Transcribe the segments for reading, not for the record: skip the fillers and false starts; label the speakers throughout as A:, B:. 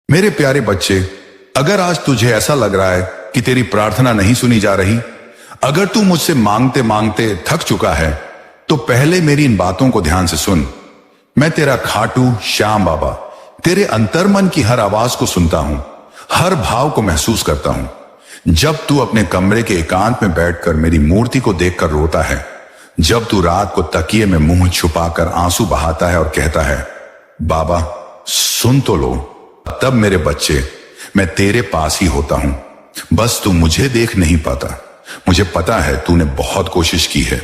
A: मेरे प्यारे बच्चे, अगर आज तुझे ऐसा लग रहा है कि तेरी प्रार्थना नहीं सुनी जा रही, अगर तू मुझसे मांगते मांगते थक चुका है, तो पहले मेरी इन बातों को ध्यान से सुन। मैं तेरा खाटू श्याम बाबा तेरे अंतर्मन की हर आवाज को सुनता हूं, हर भाव को महसूस करता हूं। जब तू अपने कमरे के एकांत में बैठकर मेरी मूर्ति को देखकर रोता है, जब तू रात को तकिए में मुंह छुपाकर आंसू बहाता है और कहता है, बाबा सुन तो लो, तब मेरे बच्चे मैं तेरे पास ही होता हूं। बस तू मुझे देख नहीं पाता। मुझे पता है तूने बहुत कोशिश की है,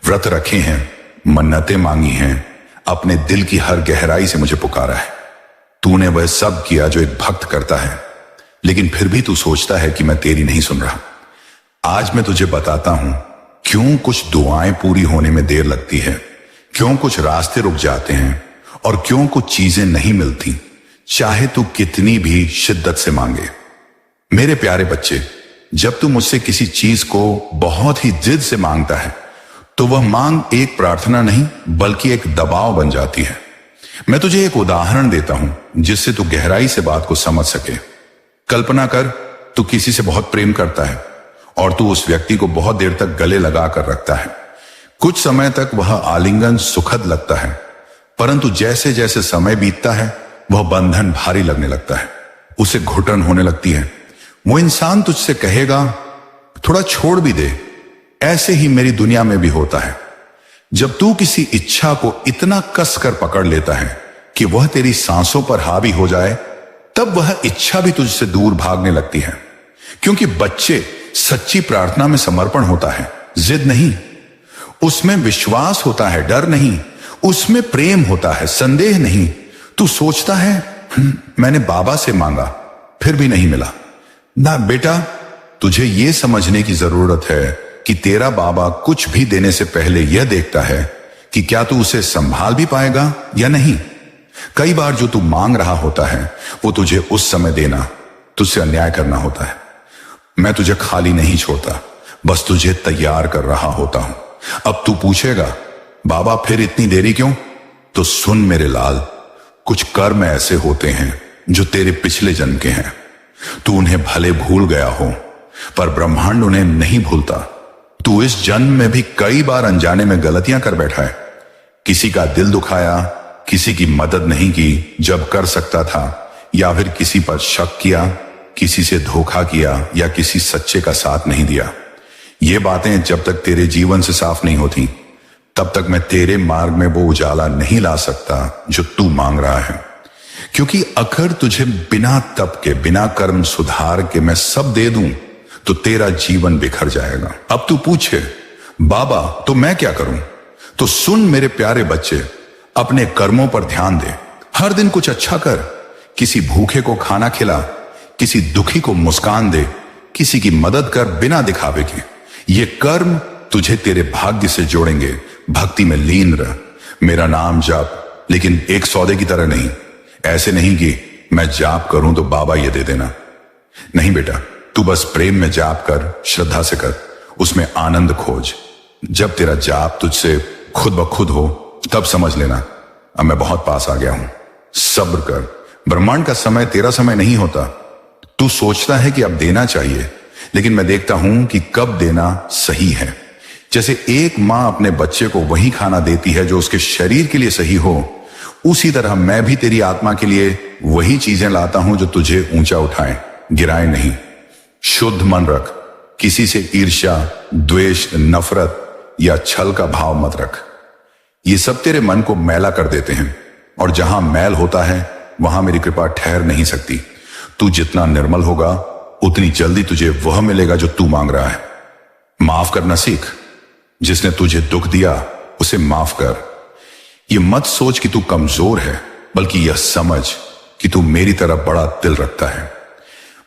A: व्रत रखे हैं, मन्नतें मांगी हैं, अपने दिल की हर गहराई से मुझे पुकारा है। तूने वह सब किया जो एक भक्त करता है, लेकिन फिर भी तू सोचता है कि मैं तेरी नहीं सुन रहा। आज मैं तुझे बताता हूं क्यों कुछ दुआएं पूरी होने में देर लगती है, क्यों कुछ रास्ते रुक जाते हैं और क्यों कुछ चीजें नहीं मिलती, चाहे तू कितनी भी शिद्दत से मांगे। मेरे प्यारे बच्चे, जब तू मुझसे किसी चीज को बहुत ही जिद से मांगता है, तो वह मांग एक प्रार्थना नहीं बल्कि एक दबाव बन जाती है। मैं तुझे एक उदाहरण देता हूं जिससे तू गहराई से बात को समझ सके। कल्पना कर, तू किसी से बहुत प्रेम करता है और तू उस व्यक्ति को बहुत देर तक गले लगा कर रखता है। कुछ समय तक वह आलिंगन सुखद लगता है, परंतु जैसे जैसे समय बीतता है वह बंधन भारी लगने लगता है, उसे घुटन होने लगती है। वो इंसान तुझसे कहेगा, थोड़ा छोड़ भी दे। ऐसे ही मेरी दुनिया में भी होता है। जब तू किसी इच्छा को इतना कस कर पकड़ लेता है कि वह तेरी सांसों पर हावी हो जाए, तब वह इच्छा भी तुझसे दूर भागने लगती है। क्योंकि बच्चे, सच्ची प्रार्थना में समर्पण होता है, जिद नहीं। उसमें विश्वास होता है, डर नहीं। उसमें प्रेम होता है, संदेह नहीं। तू सोचता है मैंने बाबा से मांगा फिर भी नहीं मिला। ना बेटा, तुझे यह समझने की जरूरत है कि तेरा बाबा कुछ भी देने से पहले यह देखता है कि क्या तू उसे संभाल भी पाएगा या नहीं। कई बार जो तू मांग रहा होता है वो तुझे उस समय देना तुझसे अन्याय करना होता है। मैं तुझे खाली नहीं छोड़ता, बस तुझे तैयार कर रहा होता हूं। अब तू पूछेगा, बाबा फिर इतनी देरी क्यों? तो सुन मेरे लाल, कुछ कर्म ऐसे होते हैं जो तेरे पिछले जन्म के हैं। तू उन्हें भले भूल गया हो, पर ब्रह्मांड उन्हें नहीं भूलता। तू इस जन्म में भी कई बार अनजाने में गलतियां कर बैठा है। किसी का दिल दुखाया, किसी की मदद नहीं की जब कर सकता था, या फिर किसी पर शक किया, किसी से धोखा किया, या किसी सच्चे का साथ नहीं दिया। ये बातें जब तक तेरे जीवन से साफ नहीं होती, तब तक मैं तेरे मार्ग में वो उजाला नहीं ला सकता जो तू मांग रहा है। क्योंकि अगर तुझे बिना तप के, बिना कर्म सुधार के मैं सब दे दूं, तो तेरा जीवन बिखर जाएगा। अब तू पूछे, बाबा तो मैं क्या करूं? तो सुन मेरे प्यारे बच्चे, अपने कर्मों पर ध्यान दे। हर दिन कुछ अच्छा कर। किसी भूखे को खाना खिला, किसी दुखी को मुस्कान दे, किसी की मदद कर बिना दिखावे के। ये कर्म तुझे तेरे भाग्य से जोड़ेंगे। भक्ति में लीन रह, मेरा नाम जाप, लेकिन एक सौदे की तरह नहीं। ऐसे नहीं कि मैं जाप करूं तो बाबा ये दे देना। नहीं बेटा, तू बस प्रेम में जाप कर, श्रद्धा से कर, उसमें आनंद खोज। जब तेरा जाप तुझसे खुद ब खुद हो, तब समझ लेना अब मैं बहुत पास आ गया हूं। सब्र कर, ब्रह्मांड का समय तेरा समय नहीं होता। तू सोचता है कि अब देना चाहिए, लेकिन मैं देखता हूं कि कब देना सही है। जैसे एक मां अपने बच्चे को वही खाना देती है जो उसके शरीर के लिए सही हो, उसी तरह मैं भी तेरी आत्मा के लिए वही चीजें लाता हूं जो तुझे ऊंचा उठाए, गिराए नहीं। शुद्ध मन रख, किसी से ईर्ष्या, द्वेष, नफरत या छल का भाव मत रख। ये सब तेरे मन को मैला कर देते हैं, और जहां मैल होता है वहां मेरी कृपा ठहर नहीं सकती। तू जितना निर्मल होगा, उतनी जल्दी तुझे वह मिलेगा जो तू मांग रहा है। माफ करना सीख। जिसने तुझे दुख दिया उसे माफ कर। ये मत सोच कि तू कमजोर है, बल्कि यह समझ कि तू मेरी तरह बड़ा दिल रखता है।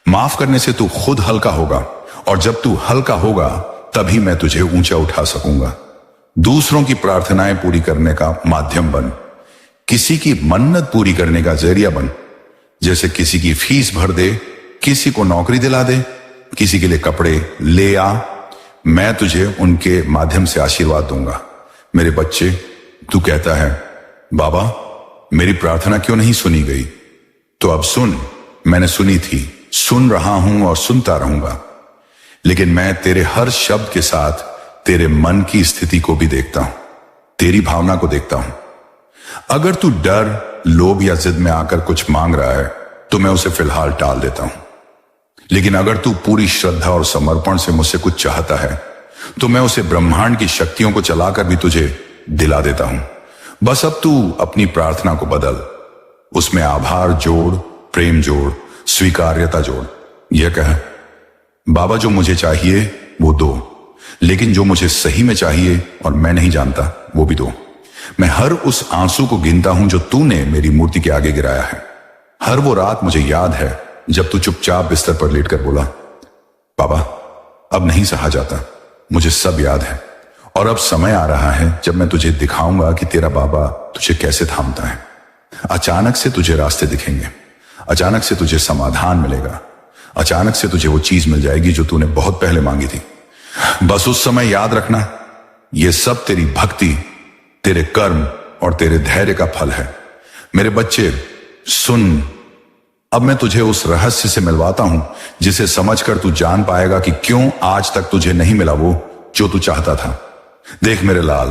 A: माफ करने से तू खुद हल्का होगा, और जब तू हल्का होगा तभी मैं तुझे ऊंचा उठा सकूंगा। दूसरों की प्रार्थनाएं पूरी करने का माध्यम बन, किसी की मन्नत पूरी करने का जरिया बन। जैसे किसी की फीस भर दे, किसी को नौकरी दिला दे, किसी के लिए कपड़े ले आ। मैं तुझे उनके माध्यम से आशीर्वाद दूंगा। मेरे बच्चे, तू कहता है, बाबा मेरी प्रार्थना क्यों नहीं सुनी गई? तो अब सुन, मैंने सुनी थी, सुन रहा हूं और सुनता रहूंगा। लेकिन मैं तेरे हर शब्द के साथ तेरे मन की स्थिति को भी देखता हूं, तेरी भावना को देखता हूं। अगर तू डर, लोभ या जिद में आकर कुछ मांग रहा है तो मैं उसे फिलहाल टाल देता हूं। लेकिन अगर तू पूरी श्रद्धा और समर्पण से मुझसे कुछ चाहता है तो मैं उसे ब्रह्मांड की शक्तियों को चलाकर भी तुझे दिला देता हूं। बस अब तू अपनी प्रार्थना को बदल, उसमें आभार जोड़, प्रेम जोड़, स्वीकार्यता जोड़। यह कह, बाबा जो मुझे चाहिए वो दो, लेकिन जो मुझे सही में चाहिए और मैं नहीं जानता वो भी दो। मैं हर उस आंसू को गिनता हूं जो तूने मेरी मूर्ति के आगे गिराया है। हर वो रात मुझे याद है जब तू चुपचाप बिस्तर पर लेटकर बोला, बाबा अब नहीं सहा जाता, मुझे सब याद है और अब समय आ रहा है जब मैं तुझे दिखाऊंगा कि तेरा बाबा तुझे कैसे थामता है। अचानक से तुझे रास्ते दिखेंगे, अचानक से तुझे समाधान मिलेगा, अचानक से तुझे वो चीज मिल जाएगी जो तूने बहुत पहले मांगी थी। बस उस समय याद रखना, ये सब तेरी भक्ति, तेरे कर्म और तेरे धैर्य का फल है। मेरे बच्चे सुन, अब मैं तुझे उस रहस्य से मिलवाता हूं जिसे समझकर तू जान पाएगा कि क्यों आज तक तुझे नहीं मिला वो जो तू चाहता था। देख मेरे लाल,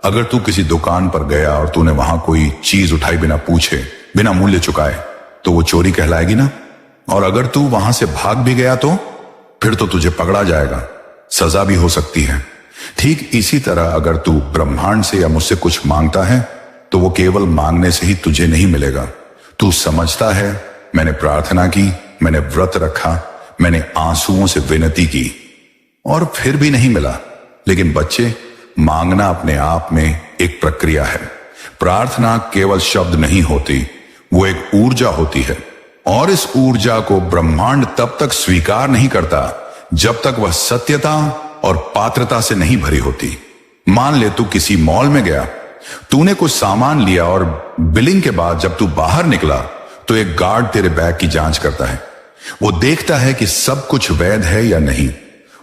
A: अगर तू किसी दुकान पर गया और तूने वहां कोई चीज उठाई बिना पूछे, बिना मूल्य चुकाए, तो वो चोरी कहलाएगी ना। और अगर तू वहां से भाग भी गया तो फिर तो तुझे पकड़ा जाएगा, सजा भी हो सकती है। ठीक इसी तरह अगर तू ब्रह्मांड से या मुझसे कुछ मांगता है तो वो केवल मांगने से ही तुझे नहीं मिलेगा। तू समझता है, मैंने प्रार्थना की, मैंने व्रत रखा, मैंने आंसुओं से विनती की और फिर भी नहीं मिला। लेकिन बच्चे, मांगना अपने आप में एक प्रक्रिया है। प्रार्थना केवल शब्द नहीं होती, वो एक ऊर्जा होती है और इस ऊर्जा को ब्रह्मांड तब तक स्वीकार नहीं करता जब तक वह सत्यता और पात्रता से नहीं भरी होती। मान ले तू किसी मॉल में गया, तूने कुछ सामान लिया और बिलिंग के बाद जब तू बाहर निकला तो एक गार्ड तेरे बैग की जांच करता है। वो देखता है कि सब कुछ वैध है या नहीं।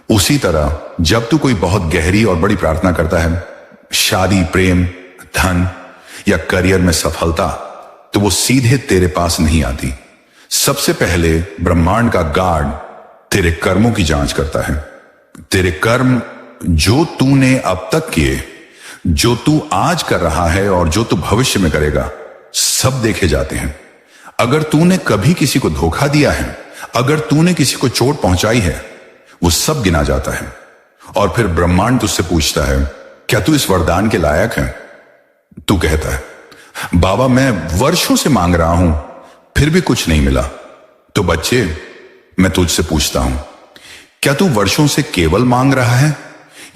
A: उसी तरह जब तू कोई बहुत गहरी और बड़ी प्रार्थना करता है, शादी, प्रेम, धन या करियर में सफलता, तो वो सीधे तेरे पास नहीं आती। सबसे पहले ब्रह्मांड का गार्ड तेरे कर्मों की जांच करता है। तेरे कर्म जो तूने अब तक किए, जो तू आज कर रहा है और जो तू भविष्य में करेगा, सब देखे जाते हैं। अगर तूने कभी किसी को धोखा दिया है, अगर तूने किसी को चोट पहुंचाई है, वो सब गिना जाता है। और फिर ब्रह्मांड तुझसे पूछता है, क्या तू इस वरदान के लायक है? तू कहता है, बाबा मैं वर्षों से मांग रहा हूं फिर भी कुछ नहीं मिला। तो बच्चे, मैं तुझसे पूछता हूं, क्या तू वर्षों से केवल मांग रहा है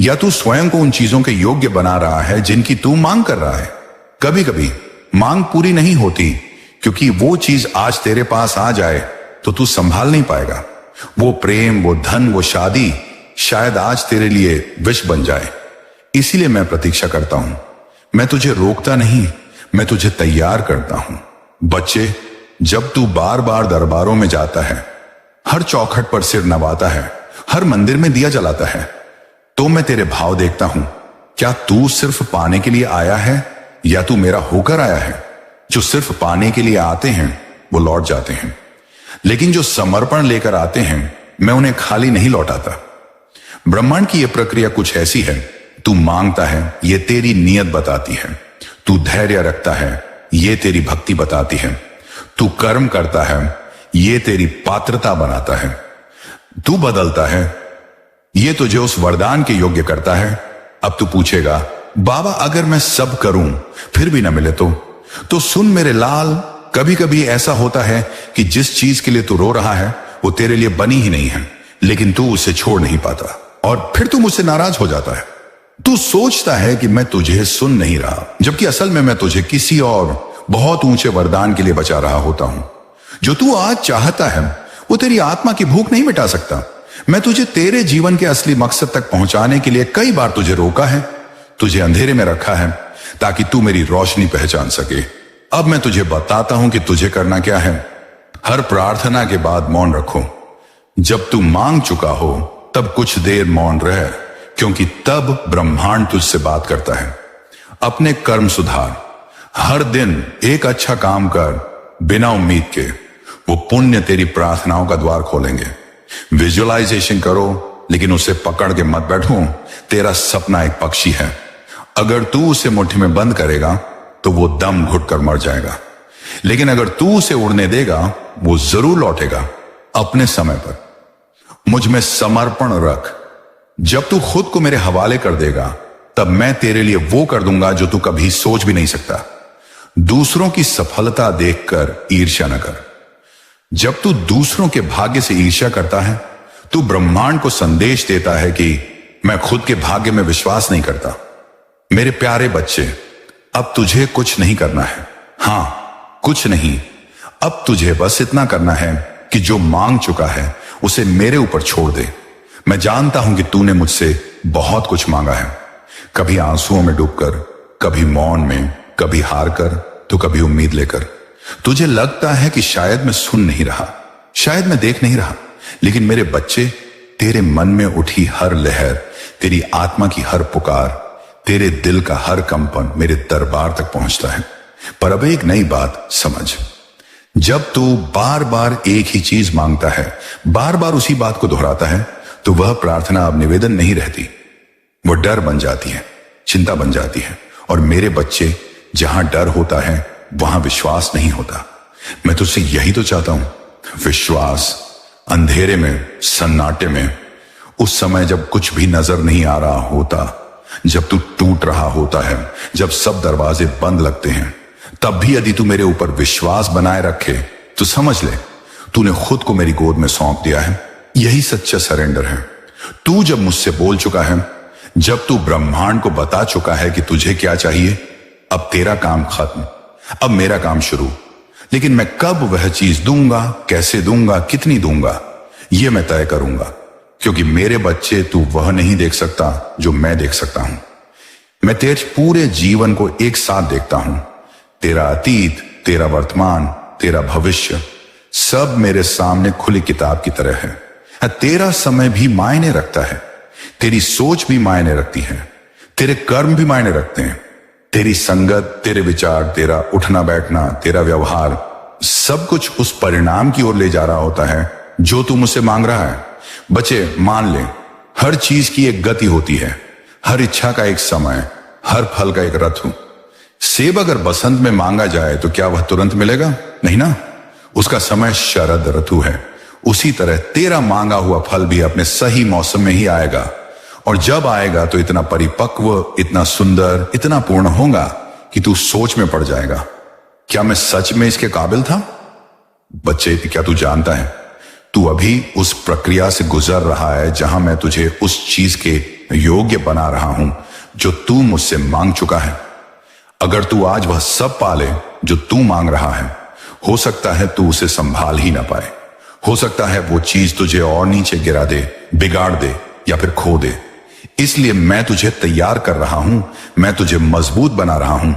A: या तू स्वयं को उन चीजों के योग्य बना रहा है जिनकी तू मांग कर रहा है? कभी कभी मांग पूरी नहीं होती क्योंकि वो चीज आज तेरे पास आ जाए तो तू संभाल नहीं पाएगा। वो प्रेम, वो धन, वो शादी शायद आज तेरे लिए विष बन जाए। इसीलिए मैं प्रतीक्षा करता हूं। मैं तुझे रोकता नहीं, मैं तुझे तैयार करता हूं। बच्चे, जब तू बार बार दरबारों में जाता है, हर चौखट पर सिर नवाता है, हर मंदिर में दिया जलाता है, तो मैं तेरे भाव देखता हूं। क्या तू सिर्फ पाने के लिए आया है या तू मेरा होकर आया है? जो सिर्फ पाने के लिए आते हैं वो लौट जाते हैं, लेकिन जो समर्पण लेकर आते हैं मैं उन्हें खाली नहीं लौटाता। ब्रह्मांड की यह प्रक्रिया कुछ ऐसी है, तू मांगता है ये तेरी नियत बताती है, तू धैर्य रखता है ये तेरी भक्ति बताती है, तू कर्म करता है ये तेरी पात्रता बनाता है, तू बदलता है ये तुझे उस वरदान के योग्य करता है। अब तू पूछेगा, बाबा अगर मैं सब करूं फिर भी ना मिले तो सुन मेरे लाल, कभी कभी ऐसा होता है कि जिस चीज के लिए तू रो रहा है वो तेरे लिए बनी ही नहीं है, लेकिन तू उसे छोड़ नहीं पाता और फिर तू मुझसे नाराज हो जाता है। तू सोचता है कि मैं तुझे सुन नहीं रहा, जबकि असल में मैं तुझे किसी और बहुत ऊंचे वरदान के लिए बचा रहा होता हूं। जो तू आज चाहता है वो तेरी आत्मा की भूख नहीं मिटा सकता। मैं तुझे तेरे जीवन के असली मकसद तक पहुंचाने के लिए कई बार तुझे रोका है, तुझे अंधेरे में रखा है ताकि तू मेरी रोशनी पहचान सके। अब मैं तुझे बताता हूं कि तुझे करना क्या है। हर प्रार्थना के बाद मौन रखो। जब तू मांग चुका हो तब कुछ देर मौन रह, क्योंकि तब ब्रह्मांड तुझसे बात करता है। अपने कर्म सुधार, हर दिन एक अच्छा काम कर बिना उम्मीद के। वो पुण्य तेरी प्रार्थनाओं का द्वार खोलेंगे। विजुअलाइजेशन करो, लेकिन उसे पकड़ के मत बैठो। तेरा सपना एक पक्षी है, अगर तू उसे मुट्ठी में बंद करेगा तो वो दम घुट कर मर जाएगा, लेकिन अगर तू उसे उड़ने देगा वो जरूर लौटेगा अपने समय पर। मुझ में समर्पण रख। जब तू खुद को मेरे हवाले कर देगा तब मैं तेरे लिए वो कर दूंगा जो तू कभी सोच भी नहीं सकता। दूसरों की सफलता देखकर ईर्ष्या न कर। जब तू दूसरों के भाग्य से ईर्ष्या करता है तू ब्रह्मांड को संदेश देता है कि मैं खुद के भाग्य में विश्वास नहीं करता। मेरे प्यारे बच्चे, अब तुझे कुछ नहीं करना है। हां, कुछ नहीं। अब तुझे बस इतना करना है कि जो मांग चुका है उसे मेरे ऊपर छोड़ दे। मैं जानता हूं कि तूने मुझसे बहुत कुछ मांगा है, कभी आंसुओं में डूबकर, कभी मौन में, कभी हार कर तो कभी उम्मीद लेकर। तुझे लगता है कि शायद मैं सुन नहीं रहा, शायद मैं देख नहीं रहा, लेकिन मेरे बच्चे, तेरे मन में उठी हर लहर, तेरी आत्मा की हर पुकार, तेरे दिल का हर कंपन मेरे दरबार तक पहुंचता है। पर अब एक नई बात समझ। जब तू बार बार एक ही चीज मांगता है, बार बार उसी बात को दोहराता है, तो वह प्रार्थना अब निवेदन नहीं रहती, वो डर बन जाती है, चिंता बन जाती है। और मेरे बच्चे, जहां डर होता है वहां विश्वास नहीं होता। मैं तुझसे यही तो चाहता हूं, विश्वास। अंधेरे में, सन्नाटे में, उस समय जब कुछ भी नजर नहीं आ रहा होता, जब तू टूट रहा होता है, जब सब दरवाजे बंद लगते हैं, तब भी यदि तू मेरे ऊपर विश्वास बनाए रखे तो समझ ले तूने खुद को मेरी गोद में सौंप दिया है। यही सच्चा सरेंडर है। तू जब मुझसे बोल चुका है, जब तू ब्रह्मांड को बता चुका है कि तुझे क्या चाहिए, अब तेरा काम खत्म, अब मेरा काम शुरू। लेकिन मैं कब वह चीज दूंगा, कैसे दूंगा, कितनी दूंगा, यह मैं तय करूंगा, क्योंकि मेरे बच्चे, तू वह नहीं देख सकता जो मैं देख सकता हूं। मैं तेरे पूरे जीवन को एक साथ देखता हूं। तेरा अतीत, तेरा वर्तमान, तेरा भविष्य, सब मेरे सामने खुली किताब की तरह है। तेरा समय भी मायने रखता है, तेरी सोच भी मायने रखती है, तेरे कर्म भी मायने रखते हैं, तेरी संगत, तेरे विचार, तेरा उठना बैठना, तेरा व्यवहार, सब कुछ उस परिणाम की ओर ले जा रहा होता है जो तू मुझसे मांग रहा है। बच्चे, मान ले, हर चीज की एक गति होती है, हर इच्छा का एक समय, हर फल का एक ऋतु। सेब अगर बसंत में मांगा जाए तो क्या वह तुरंत मिलेगा? नहीं ना, उसका समय शरद ऋतु है। उसी तरह तेरा मांगा हुआ फल भी अपने सही मौसम में ही आएगा, और जब आएगा तो इतना परिपक्व, इतना सुंदर, इतना पूर्ण होगा कि तू सोच में पड़ जाएगा, क्या मैं सच में इसके काबिल था? बच्चे, क्या तू जानता है, तू अभी उस प्रक्रिया से गुजर रहा है जहां मैं तुझे उस चीज के योग्य बना रहा हूं जो तू मुझसे मांग चुका है। अगर तू आज वह सब पाले जो तू मांग रहा है, हो सकता है तू उसे संभाल ही ना पाए। हो सकता है वो चीज तुझे और नीचे गिरा दे, बिगाड़ दे या फिर खो दे। इसलिए मैं तुझे तैयार कर रहा हूं, मैं तुझे मजबूत बना रहा हूं।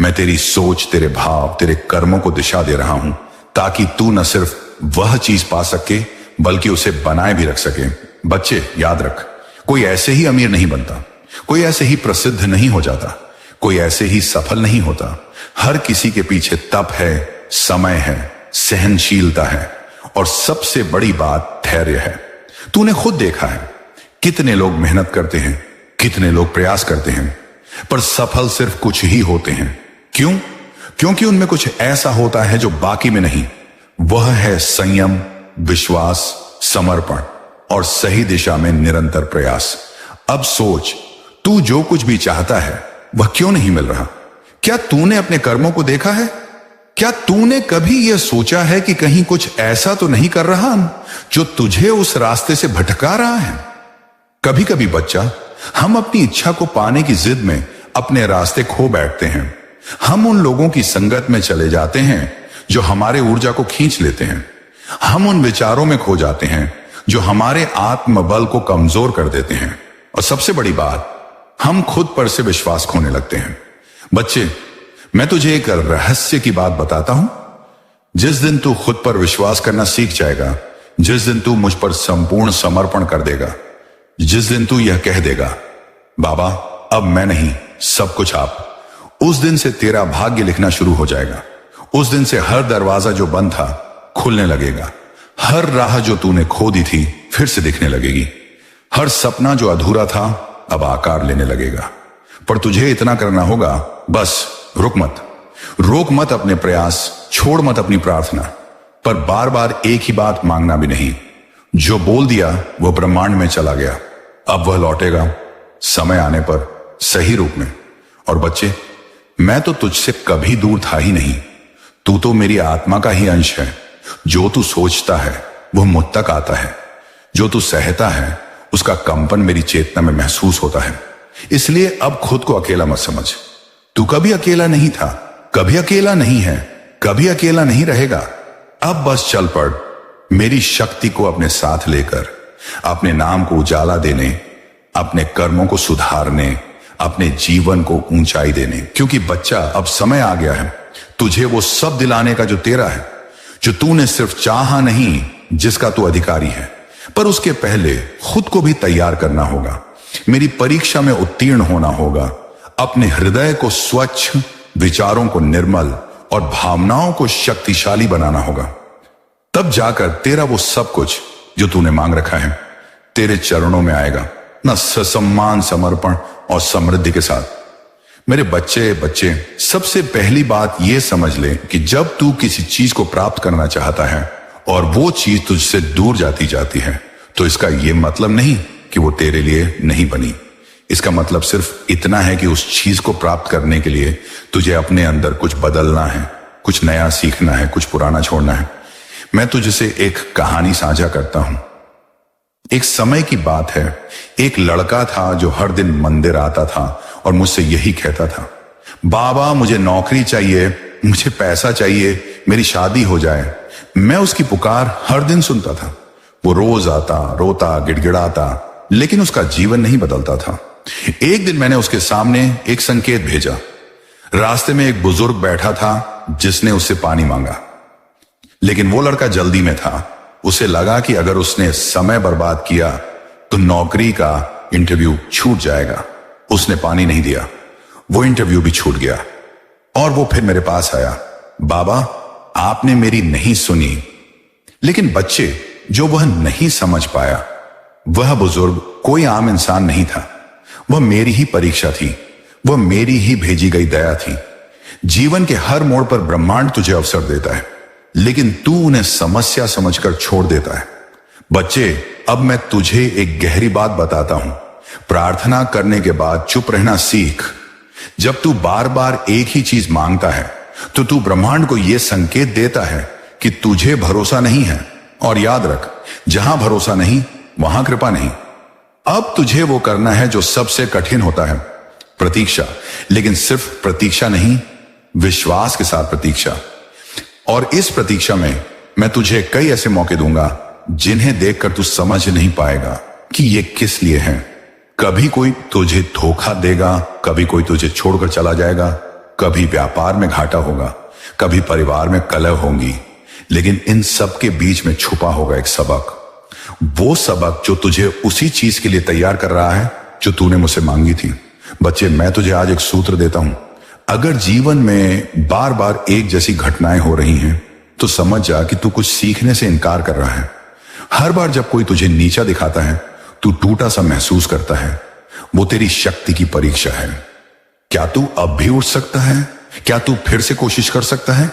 A: मैं तेरी सोच, तेरे भाव, तेरे कर्मों को दिशा दे रहा हूं, ताकि तू न सिर्फ वह चीज पा सके बल्कि उसे बनाए भी रख सके। बच्चे, याद रख, कोई ऐसे ही अमीर नहीं बनता, कोई ऐसे ही प्रसिद्ध नहीं हो जाता, कोई ऐसे ही सफल नहीं होता। हर किसी के पीछे तप है, समय है, सहनशीलता है, और सबसे बड़ी बात धैर्य है। तूने खुद देखा है कितने लोग मेहनत करते हैं, कितने लोग प्रयास करते हैं, पर सफल सिर्फ कुछ ही होते हैं। क्यों? क्योंकि उनमें कुछ ऐसा होता है जो बाकी में नहीं। वह है संयम, विश्वास, समर्पण और सही दिशा में निरंतर प्रयास। अब सोच, तू जो कुछ भी चाहता है वह क्यों नहीं मिल रहा? क्या तूने अपने कर्मों को देखा है? क्या तूने कभी यह सोचा है कि कहीं कुछ ऐसा तो नहीं कर रहा जो तुझे उस रास्ते से भटका रहा है? कभी कभी बच्चा, हम अपनी इच्छा को पाने की जिद में अपने रास्ते खो बैठते हैं। हम उन लोगों की संगत में चले जाते हैं जो हमारे ऊर्जा को खींच लेते हैं। हम उन विचारों में खो जाते हैं जो हमारे आत्मबल को कमजोर कर देते हैं। और सबसे बड़ी बात, हम खुद पर से विश्वास खोने लगते हैं। बच्चे, मैं तुझे एक रहस्य की बात बताता हूं। जिस दिन तू खुद पर विश्वास करना सीख जाएगा, जिस दिन तू मुझ पर संपूर्ण समर्पण कर देगा, जिस दिन तू यह कह देगा, बाबा अब मैं नहीं, सब कुछ आप, उस दिन से तेरा भाग्य लिखना शुरू हो जाएगा। उस दिन से हर दरवाजा जो बंद था खुलने लगेगा। हर राह जो तूने खो दी थी फिर से दिखने लगेगी। हर सपना जो अधूरा था अब आकार लेने लगेगा। पर तुझे इतना करना होगा, बस रुक मत, रोक मत अपने प्रयास, छोड़ मत अपनी प्रार्थना, पर बार बार एक ही बात मांगना भी नहीं। जो बोल दिया वो ब्रह्मांड में चला गया, अब वह लौटेगा समय आने पर सही रूप में। और बच्चे, मैं तो तुझसे कभी दूर था ही नहीं। तू तो मेरी आत्मा का ही अंश है। जो तू सोचता है वो मुझ तक आता है। जो तू सहता है उसका कंपन मेरी चेतना में महसूस होता है। इसलिए अब खुद को अकेला मत समझ। तू कभी अकेला नहीं था, कभी अकेला नहीं है, कभी अकेला नहीं रहेगा। अब बस चल पड़, मेरी शक्ति को अपने साथ लेकर, अपने नाम को उजाला देने, अपने कर्मों को सुधारने, अपने जीवन को ऊंचाई देने। क्योंकि बच्चा, अब समय आ गया है तुझे वो सब दिलाने का जो तेरा है, जो तूने सिर्फ चाहा नहीं, जिसका तू अधिकारी है। पर उसके पहले खुद को भी तैयार करना होगा। मेरी परीक्षा में उत्तीर्ण होना होगा। अपने हृदय को स्वच्छ, विचारों को निर्मल और भावनाओं को शक्तिशाली बनाना होगा। तब जाकर तेरा वो सब कुछ जो तूने मांग रखा है तेरे चरणों में आएगा, न ससम्मान, समर्पण और समृद्धि के साथ। मेरे बच्चे, सबसे पहली बात यह समझ ले कि जब तू किसी चीज को प्राप्त करना चाहता है और वो चीज तुझसे दूर जाती है, तो इसका यह मतलब नहीं कि वो तेरे लिए नहीं बनी। इसका मतलब सिर्फ इतना है कि उस चीज को प्राप्त करने के लिए तुझे अपने अंदर कुछ बदलना है, कुछ नया सीखना है, कुछ पुराना छोड़ना है। मैं तुझसे एक कहानी साझा करता हूं। एक समय की बात है, एक लड़का था जो हर दिन मंदिर आता था और मुझसे यही कहता था, बाबा मुझे नौकरी चाहिए, मुझे पैसा चाहिए, मेरी शादी हो जाए। मैं उसकी पुकार हर दिन सुनता था। वो रोज आता, रोता, गिड़गिड़ाता, लेकिन उसका जीवन नहीं बदलता था। एक दिन मैंने उसके सामने एक संकेत भेजा। रास्ते में एक बुजुर्ग बैठा था जिसने उससे पानी मांगा, लेकिन वो लड़का जल्दी में था। उसे लगा कि अगर उसने समय बर्बाद किया तो नौकरी का इंटरव्यू छूट जाएगा। उसने पानी नहीं दिया, वो इंटरव्यू भी छूट गया। और वो फिर मेरे पास आया, बाबा आपने मेरी नहीं सुनी। लेकिन बच्चे, जो वह नहीं समझ पाया, वह बुजुर्ग कोई आम इंसान नहीं था। वह मेरी ही परीक्षा थी, वह मेरी ही भेजी गई दया थी। जीवन के हर मोड़ पर ब्रह्मांड तुझे अवसर देता है, लेकिन तू उन्हें समस्या समझकर छोड़ देता है। बच्चे, अब मैं तुझे एक गहरी बात बताता हूं। प्रार्थना करने के बाद चुप रहना सीख। जब तू बार बार एक ही चीज मांगता है तो तू ब्रह्मांड को यह संकेत देता है कि तुझे भरोसा नहीं है। और याद रख, जहां भरोसा नहीं वहां कृपा नहीं। अब तुझे वो करना है जो सबसे कठिन होता है, प्रतीक्षा। लेकिन सिर्फ प्रतीक्षा नहीं, विश्वास के साथ प्रतीक्षा। और इस प्रतीक्षा में मैं तुझे कई ऐसे मौके दूंगा जिन्हें देखकर तू समझ नहीं पाएगा कि ये किस लिए है। कभी कोई तुझे धोखा देगा, कभी कोई तुझे छोड़कर चला जाएगा, कभी व्यापार में घाटा होगा, कभी परिवार में कलह होंगी, लेकिन इन सब के बीच में छुपा होगा एक सबक। वो सबक जो तुझे उसी चीज के लिए तैयार कर रहा है जो तूने मुझसे मांगी थी। बच्चे, मैं तुझे आज एक सूत्र देता हूं। अगर जीवन में बार बार एक जैसी घटनाएं हो रही हैं तो समझ जा कि तू कुछ सीखने से इनकार कर रहा है। हर बार जब कोई तुझे नीचा दिखाता है, तू टूटा सा महसूस करता है, वो तेरी शक्ति की परीक्षा है। क्या तू अब भी उठ सकता है? क्या तू फिर से कोशिश कर सकता है?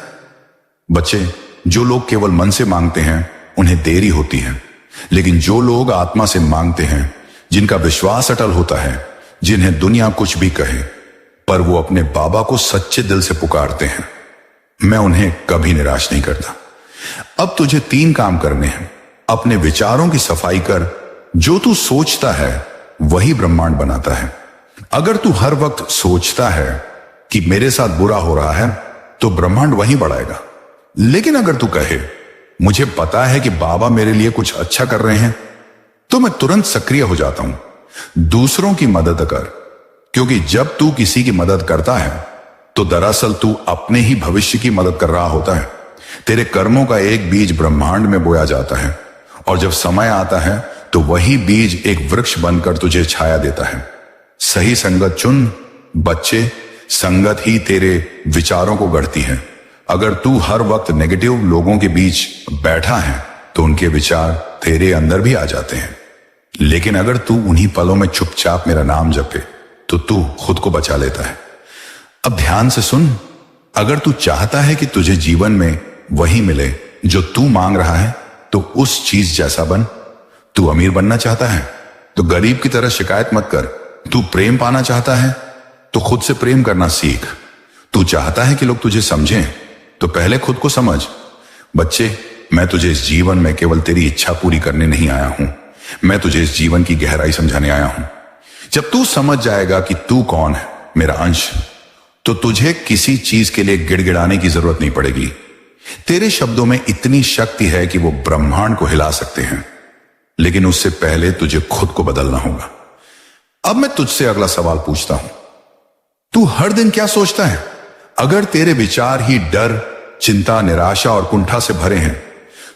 A: बच्चे, जो लोग केवल मन से मांगते हैं उन्हें देरी होती है, लेकिन जो लोग आत्मा से मांगते हैं, जिनका विश्वास अटल होता है, जिन्हें दुनिया कुछ भी कहे पर वो अपने बाबा को सच्चे दिल से पुकारते हैं, मैं उन्हें कभी निराश नहीं करता। अब तुझे 3 काम करने हैं। अपने विचारों की सफाई कर। जो तू सोचता है वही ब्रह्मांड बनाता है। अगर तू हर वक्त सोचता है कि मेरे साथ बुरा हो रहा है तो ब्रह्मांड वही बढ़ाएगा। लेकिन अगर तू कहे मुझे पता है कि बाबा मेरे लिए कुछ अच्छा कर रहे हैं, तो मैं तुरंत सक्रिय हो जाता हूं। दूसरों की मदद कर, क्योंकि जब तू किसी की मदद करता है तो दरअसल तू अपने ही भविष्य की मदद कर रहा होता है। तेरे कर्मों का एक बीज ब्रह्मांड में बोया जाता है और जब समय आता है तो वही बीज एक वृक्ष बनकर तुझे छाया देता है। सही संगत चुन। बच्चे, संगत ही तेरे विचारों को गढ़ती है। अगर तू हर वक्त नेगेटिव लोगों के बीच बैठा है तो उनके विचार तेरे अंदर भी आ जाते हैं। लेकिन अगर तू उन्हीं पलों में चुपचाप मेरा नाम जपे तो तू खुद को बचा लेता है। अब ध्यान से सुन, अगर तू चाहता है कि तुझे जीवन में वही मिले जो तू मांग रहा है तो उस चीज जैसा बन। तू अमीर बनना चाहता है तो गरीब की तरह शिकायत मत कर। तू प्रेम पाना चाहता है तो खुद से प्रेम करना सीख। तू चाहता है कि लोग तुझे समझें तो पहले खुद को समझ। बच्चे, मैं तुझे इस जीवन में केवल तेरी इच्छा पूरी करने नहीं आया हूं, मैं तुझे इस जीवन की गहराई समझाने आया हूं। जब तू समझ जाएगा कि तू कौन है, मेरा अंश, तो तुझे किसी चीज के लिए गिड़गिड़ाने की जरूरत नहीं पड़ेगी। तेरे शब्दों में इतनी शक्ति है कि वो ब्रह्मांड को हिला सकते हैं, लेकिन उससे पहले तुझे खुद को बदलना होगा। अब मैं तुझसे अगला सवाल पूछता हूं, तू हर दिन क्या सोचता है? अगर तेरे विचार ही डर, चिंता, निराशा और कुंठा से भरे हैं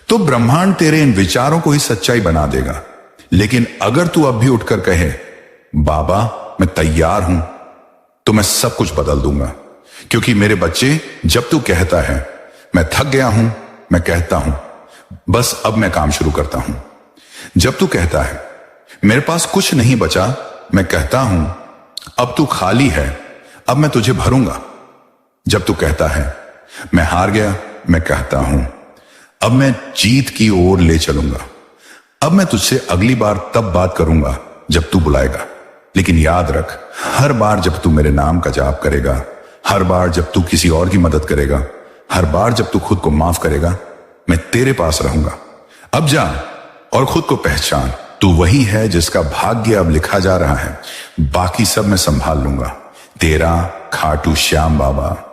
A: तो ब्रह्मांड तेरे इन विचारों को ही सच्चाई बना देगा। लेकिन अगर तू अब भी उठकर कहे, बाबा मैं तैयार हूं, तो मैं सब कुछ बदल दूंगा। क्योंकि मेरे बच्चे, जब तू कहता है मैं थक गया हूं, मैं कहता हूं बस अब मैं काम शुरू करता हूं। जब तू कहता है मेरे पास कुछ नहीं बचा, मैं कहता हूं अब तू खाली है, अब मैं तुझे भरूंगा। जब तू कहता है मैं हार गया, मैं कहता हूं अब मैं जीत की ओर ले चलूंगा। अब मैं तुझसे अगली बार तब बात करूंगा जब तू बुलाएगा। लेकिन याद रख, हर बार जब तू मेरे नाम का जाप करेगा, हर बार जब तू किसी और की मदद करेगा, हर बार जब तू खुद को माफ करेगा, मैं तेरे पास रहूंगा। अब जा और खुद को पहचान, तू वही है जिसका भाग्य अब लिखा जा रहा है। बाकी सब मैं संभाल लूंगा। तेरा खाटू श्याम बाबा।